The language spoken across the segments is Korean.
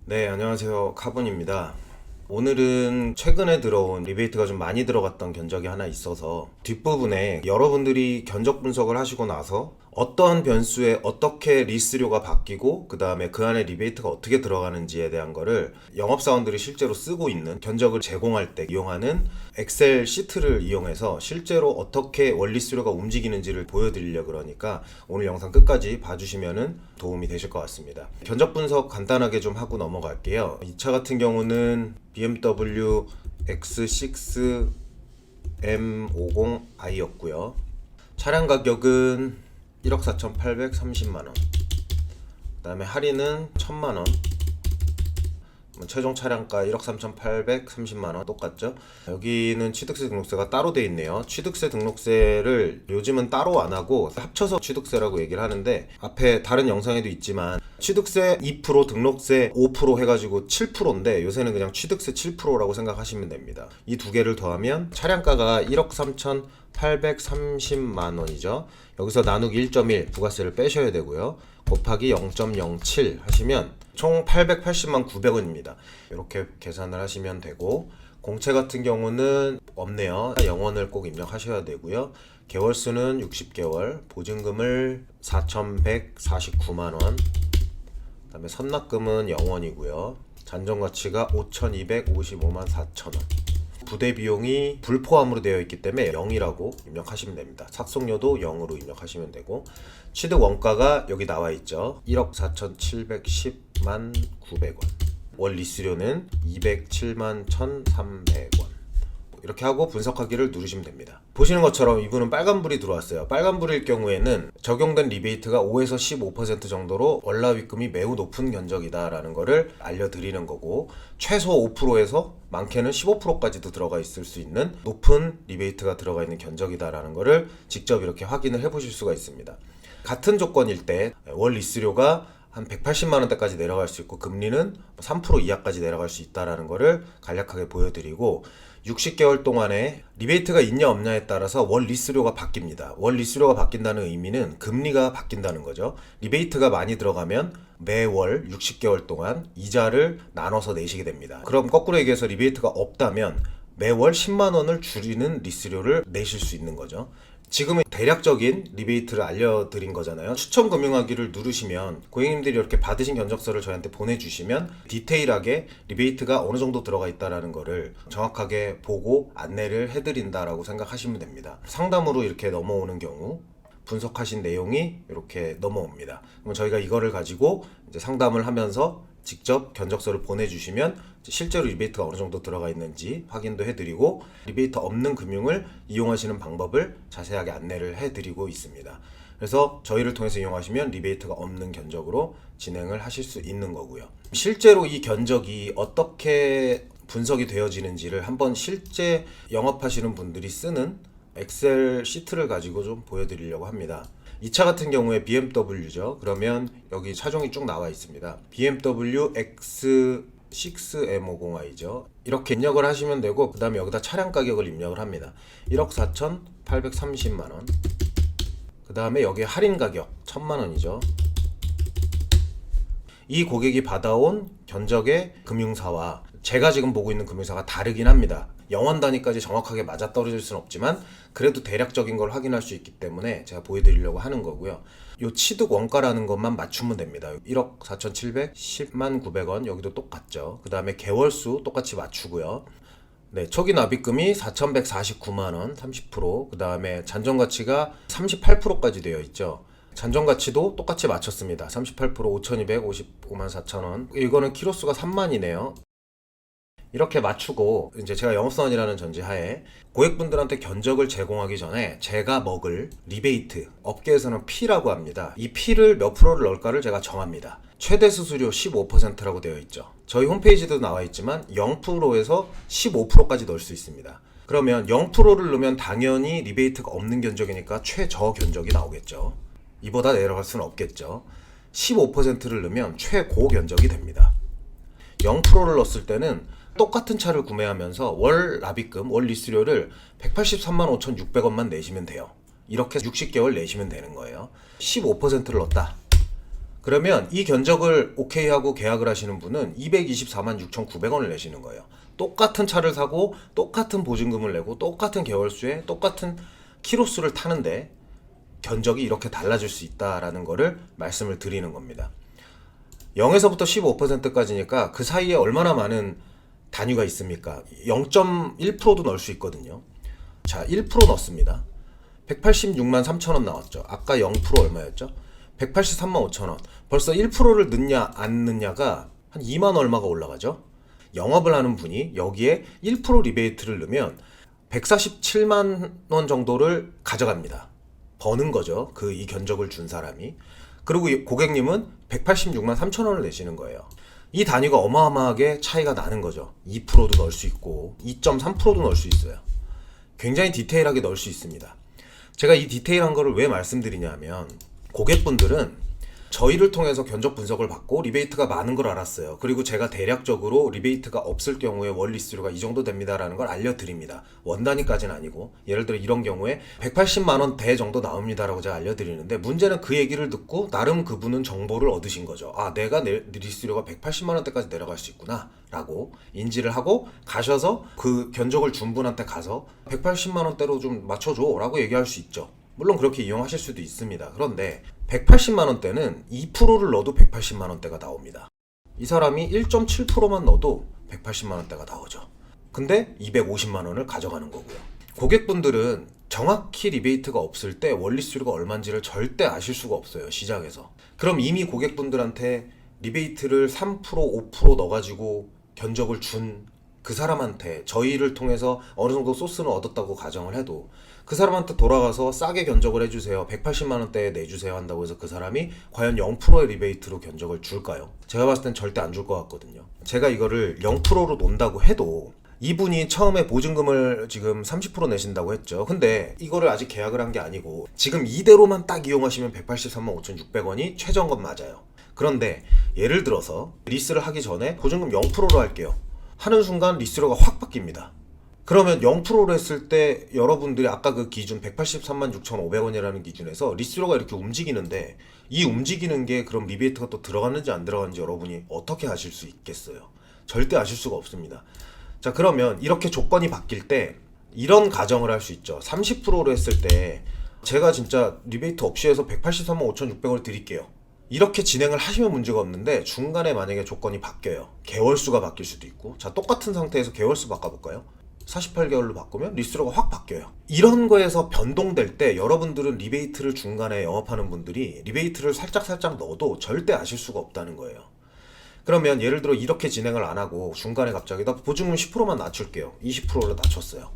네, 안녕하세요. 카본입니다. 오늘은 최근에 들어온 리베이트가 좀 많이 들어갔던 견적이 하나 있어서 뒷부분에 여러분들이 견적 분석을 하시고 나서 어떠한 변수에 어떻게 리스료가 바뀌고 그 다음에 그 안에 리베이트가 어떻게 들어가는지에 대한 거를 영업사원들이 실제로 쓰고 있는 견적을 제공할 때 이용하는 엑셀 시트를 이용해서 실제로 어떻게 원리수료가 움직이는지를 보여드리려고 그러니까 오늘 영상 끝까지 봐주시면 도움이 되실 것 같습니다. 견적 분석 간단하게 좀 하고 넘어갈게요. 이 차 같은 경우는 BMW X6 M50i였고요. 차량 가격은 1억 4,830만원. 그 다음에 할인은 1,000만원. 최종 차량가 1억 3,830만원 똑같죠? 여기는 취득세 등록세가 따로 돼 있네요. 취득세 등록세를 요즘은 따로 안 하고 합쳐서 취득세라고 얘기를 하는데 앞에 다른 영상에도 있지만 취득세 2% 등록세 5% 해가지고 7%인데 요새는 그냥 취득세 7%라고 생각하시면 됩니다. 이 두 개를 더하면 차량가가 1억 3,830만원이죠. 여기서 나누기 1.1 부가세를 빼셔야 되고요. 곱하기 0.07 하시면 총 880만 900원입니다. 이렇게 계산을 하시면 되고 공채 같은 경우는 없네요. 영원을 꼭 입력하셔야 되고요. 개월수는 60개월, 보증금을 4,149만원, 그 다음에 선납금은 0원이고요. 잔존가치가 5,255만 4천원. 부대 비용이 불포함으로 되어 있기 때문에 0이라고 입력하시면 됩니다. 착송료도 0으로 입력하시면 되고 취득 원가가 여기 나와 있죠. 1억 4,710만 900원. 월 리스료는 207만 1,300원. 이렇게 하고 분석하기를 누르시면 됩니다. 보시는 것처럼 이분은 빨간불이 들어왔어요. 빨간불일 경우에는 적용된 리베이트가 5에서 15% 정도로 월납입금이 매우 높은 견적이다 라는 거를 알려드리는 거고 최소 5%에서 많게는 15%까지도 들어가 있을 수 있는 높은 리베이트가 들어가 있는 견적이다 라는 거를 직접 이렇게 확인을 해 보실 수가 있습니다. 같은 조건일 때 월 리스료가 한 180만원대까지 내려갈 수 있고 금리는 3% 이하까지 내려갈 수 있다는 거를 간략하게 보여드리고 60개월 동안에 리베이트가 있냐 없냐에 따라서 월 리스료가 바뀝니다. 월 리스료가 바뀐다는 의미는 금리가 바뀐다는 거죠. 리베이트가 많이 들어가면 매월 60개월 동안 이자를 나눠서 내시게 됩니다. 그럼 거꾸로 얘기해서 리베이트가 없다면 매월 10만원을 줄이는 리스료를 내실 수 있는 거죠. 지금은 대략적인 리베이트를 알려드린 거잖아요. 추천 금융하기를 누르시면 고객님들이 이렇게 받으신 견적서를 저희한테 보내주시면 디테일하게 리베이트가 어느 정도 들어가 있다는 거를 정확하게 보고 안내를 해드린다라고 생각하시면 됩니다. 상담으로 이렇게 넘어오는 경우 분석하신 내용이 이렇게 넘어옵니다. 그럼 저희가 이거를 가지고 이제 상담을 하면서 직접 견적서를 보내주시면 실제로 리베이트가 어느 정도 들어가 있는지 확인도 해드리고 리베이트 없는 금융을 이용하시는 방법을 자세하게 안내를 해드리고 있습니다. 그래서 저희를 통해서 이용하시면 리베이트가 없는 견적으로 진행을 하실 수 있는 거고요. 실제로 이 견적이 어떻게 분석이 되어지는지를 한번 실제 영업하시는 분들이 쓰는 엑셀 시트를 가지고 좀 보여드리려고 합니다. 이 차 같은 경우에 BMW죠. 그러면 여기 차종이 쭉 나와 있습니다. BMW X6 M50i죠. 이렇게 입력을 하시면 되고 그 다음에 여기다 차량 가격을 입력을 합니다. 1억 4,830만원. 그 다음에 여기 할인 가격 1,000만원이죠. 이 고객이 받아온 견적의 금융사와 제가 지금 보고 있는 금융사가 다르긴 합니다. 영원 단위까지 정확하게 맞아떨어질 수는 없지만 그래도 대략적인 걸 확인할 수 있기 때문에 제가 보여드리려고 하는 거고요. 요 취득 원가라는 것만 맞추면 됩니다. 1억 4,710만 900원 여기도 똑같죠. 그 다음에 개월수 똑같이 맞추고요. 네, 초기 납입금이 4,149만원 30%, 그 다음에 잔존가치가 38%까지 되어 있죠. 잔존가치도 똑같이 맞췄습니다. 38% 5,255만 4천원. 이거는 키로수가 3만이네요. 이렇게 맞추고 이제 제가 영업사원이라는 전제하에 고객분들한테 견적을 제공하기 전에 제가 먹을 리베이트, 업계에서는 P라고 합니다. 이 P를 몇 프로를 넣을까를 제가 정합니다. 최대 수수료 15%라고 되어 있죠. 저희 홈페이지도 나와 있지만 0%에서 15%까지 넣을 수 있습니다. 그러면 0%를 넣으면 당연히 리베이트가 없는 견적이니까 최저 견적이 나오겠죠. 이보다 내려갈 수는 없겠죠. 15%를 넣으면 최고 견적이 됩니다. 0%를 넣었을 때는 똑같은 차를 구매하면서 월 납입금, 월 리스료를 183만 5,600원만 내시면 돼요. 이렇게 60개월 내시면 되는 거예요. 15%를 넣었다. 그러면 이 견적을 오케이 하고 계약을 하시는 분은 224만 6,900원을 내시는 거예요. 똑같은 차를 사고 똑같은 보증금을 내고 똑같은 개월수에 똑같은 키로수를 타는데 견적이 이렇게 달라질 수 있다라는 거를 말씀을 드리는 겁니다. 0에서부터 15%까지니까 그 사이에 얼마나 많은 단위가 있습니까? 0.1%도 넣을 수 있거든요. 자, 1% 넣습니다. 186만 3천원 나왔죠. 아까 0% 얼마였죠? 183만 5천원. 벌써 1%를 넣냐 안 넣냐가 한 2만 얼마가 올라가죠. 영업을 하는 분이 여기에 1% 리베이트를 넣으면 147만 원 정도를 가져갑니다. 버는 거죠. 이 견적을 준 사람이. 그리고 고객님은 186만 3천 원을 내시는 거예요. 이 단위가 어마어마하게 차이가 나는 거죠. 2%도 넣을 수 있고 2.3%도 넣을 수 있어요. 굉장히 디테일하게 넣을 수 있습니다. 제가 이 디테일한 거를 왜 말씀드리냐면 고객분들은 저희를 통해서 견적 분석을 받고 리베이트가 많은 걸 알았어요. 그리고 제가 대략적으로 리베이트가 없을 경우에 원리수료가 이 정도 됩니다라는 걸 알려드립니다. 원 단위까지는 아니고 예를 들어 이런 경우에 180만 원대 정도 나옵니다라고 제가 알려드리는데 문제는 그 얘기를 듣고 나름 그분은 정보를 얻으신 거죠. 아, 내가 리수료가 180만 원대까지 내려갈 수 있구나 라고 인지를 하고 가셔서 그 견적을 준 분한테 가서 180만 원대로 좀 맞춰줘 라고 얘기할 수 있죠. 물론 그렇게 이용하실 수도 있습니다. 그런데 180만 원대는 2%를 넣어도 180만 원대가 나옵니다. 이 사람이 1.7%만 넣어도 180만 원대가 나오죠. 근데 250만 원을 가져가는 거고요. 고객분들은 정확히 리베이트가 없을 때 원리수료가 얼마인지를 절대 아실 수가 없어요. 시장에서. 그럼 이미 고객분들한테 리베이트를 3%, 5% 넣어가지고 견적을 준 그 사람한테 저희를 통해서 어느 정도 소스는 얻었다고 가정을 해도 그 사람한테 돌아가서 싸게 견적을 해주세요. 180만 원대에 내주세요 한다고 해서 그 사람이 과연 0%의 리베이트로 견적을 줄까요? 제가 봤을 땐 절대 안 줄 것 같거든요. 제가 이거를 0%로 논다고 해도 이분이 처음에 보증금을 지금 30% 내신다고 했죠. 근데 이거를 아직 계약을 한 게 아니고 지금 이대로만 딱 이용하시면 183만 5,600원이 최저임금 맞아요. 그런데 예를 들어서 리스를 하기 전에 보증금 0%로 할게요. 하는 순간 리스료가 확 바뀝니다. 그러면 0%로 했을 때 여러분들이 아까 그 기준 183만 6,500원이라는 기준에서 리스료가 이렇게 움직이는데 이 움직이는 게 그럼 리베이트가 또 들어갔는지 안 들어갔는지 여러분이 어떻게 아실 수 있겠어요? 절대 아실 수가 없습니다. 자, 그러면 이렇게 조건이 바뀔 때 이런 가정을 할 수 있죠. 30%로 했을 때 제가 진짜 리베이트 없이 해서 183만 5,600원을 드릴게요. 이렇게 진행을 하시면 문제가 없는데 중간에 만약에 조건이 바뀌어요. 개월수가 바뀔 수도 있고. 자, 똑같은 상태에서 개월수 바꿔볼까요? 48개월로 바꾸면 리스료가 확 바뀌어요. 이런 거에서 변동될 때 여러분들은 리베이트를 중간에 영업하는 분들이 리베이트를 살짝 넣어도 절대 아실 수가 없다는 거예요. 그러면 예를 들어 이렇게 진행을 안 하고 중간에 갑자기 나 보증금 10%만 낮출게요. 20%로 낮췄어요.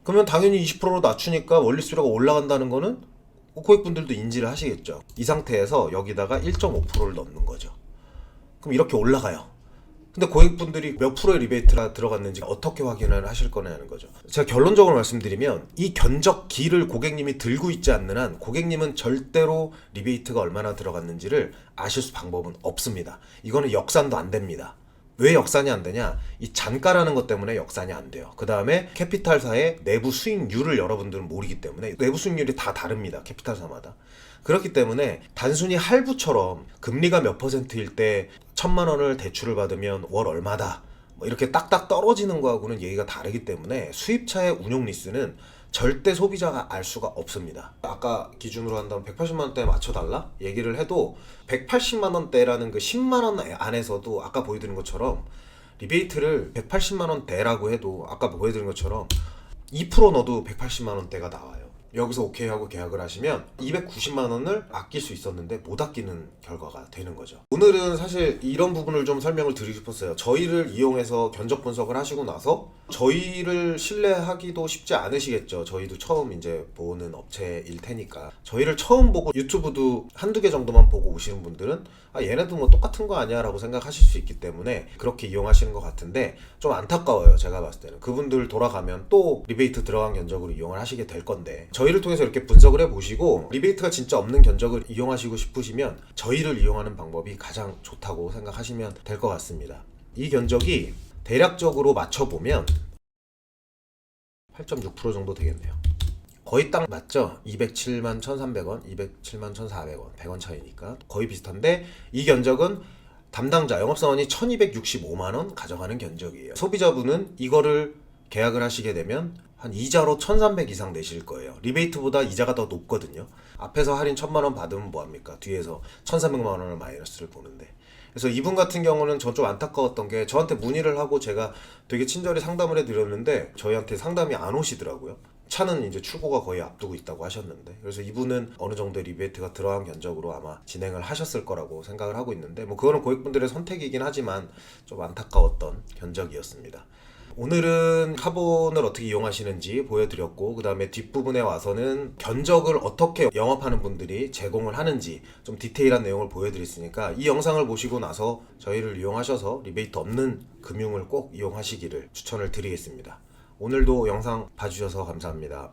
그러면 당연히 20%로 낮추니까 원리수료가 올라간다는 거는 고객분들도 인지를 하시겠죠. 이 상태에서 여기다가 1.5%를 넣는 거죠. 그럼 이렇게 올라가요. 근데 고객분들이 몇 프로의 리베이트가 들어갔는지 어떻게 확인을 하실 거냐는 거죠. 제가 결론적으로 말씀드리면 이 견적기를 고객님이 들고 있지 않는 한 고객님은 절대로 리베이트가 얼마나 들어갔는지를 아실 수 방법은 없습니다. 이거는 역산도 안 됩니다. 왜 역산이 안 되냐? 이 잔가라는 것 때문에 역산이 안 돼요. 그 다음에 캐피탈사의 내부 수익률을 여러분들은 모르기 때문에 내부 수익률이 다 다릅니다. 캐피탈사마다. 그렇기 때문에 단순히 할부처럼 금리가 몇 %일 때 1,000만 원을 대출을 받으면 월 얼마다 뭐 이렇게 딱딱 떨어지는 거하고는 얘기가 다르기 때문에 수입차의 운용 리스는 절대 소비자가 알 수가 없습니다. 아까 기준으로 한다면 180만 원대에 맞춰달라? 얘기를 해도 180만 원대라는 그 10만 원 안에서도 아까 보여드린 것처럼 리베이트를 180만 원대라고 해도 아까 보여드린 것처럼 2% 넣어도 180만 원대가 나와요. 여기서 오케이 하고 계약을 하시면 290만 원을 아낄 수 있었는데 못 아끼는 결과가 되는 거죠. 오늘은 사실 이런 부분을 좀 설명을 드리고 싶었어요. 저희를 이용해서 견적 분석을 하시고 나서 저희를 신뢰하기도 쉽지 않으시겠죠. 저희도 처음 이제 보는 업체일 테니까. 저희를 처음 보고 유튜브도 한두 개 정도만 보고 오시는 분들은 아, 얘네도 뭐 똑같은 거 아니야 라고 생각하실 수 있기 때문에 그렇게 이용하시는 것 같은데 좀 안타까워요. 제가 봤을 때는 그분들 돌아가면 또 리베이트 들어간 견적으로 이용을 하시게 될 건데 저희를 통해서 이렇게 분석을 해보시고 리베이트가 진짜 없는 견적을 이용하시고 싶으시면 저희를 이용하는 방법이 가장 좋다고 생각하시면 될 것 같습니다. 이 견적이 대략적으로 맞춰보면 8.6% 정도 되겠네요. 거의 딱 맞죠? 207만 1,300원, 207만 1,400원, 100원 차이니까 거의 비슷한데 이 견적은 담당자 영업사원이 1,265만 원 가져가는 견적이에요. 소비자분은 이거를 계약을 하시게 되면 한 이자로 1,300 이상 내실 거예요. 리베이트보다 이자가 더 높거든요. 앞에서 할인 1,000만 원 받으면 뭐합니까? 뒤에서 1,300만 원을 마이너스를 보는데. 그래서 이분 같은 경우는 전 좀 안타까웠던 게 저한테 문의를 하고 제가 되게 친절히 상담을 해드렸는데 저희한테 상담이 안 오시더라고요. 차는 이제 출고가 거의 앞두고 있다고 하셨는데, 그래서 이분은 어느 정도의 리베이트가 들어간 견적으로 아마 진행을 하셨을 거라고 생각을 하고 있는데, 뭐 그거는 고객분들의 선택이긴 하지만 좀 안타까웠던 견적이었습니다. 오늘은 카본을 어떻게 이용하시는지 보여드렸고, 그 다음에 뒷부분에 와서는 견적을 어떻게 영업하는 분들이 제공을 하는지 좀 디테일한 내용을 보여드렸으니까 이 영상을 보시고 나서 저희를 이용하셔서 리베이트 없는 금융을 꼭 이용하시기를 추천을 드리겠습니다. 오늘도 영상 봐주셔서 감사합니다.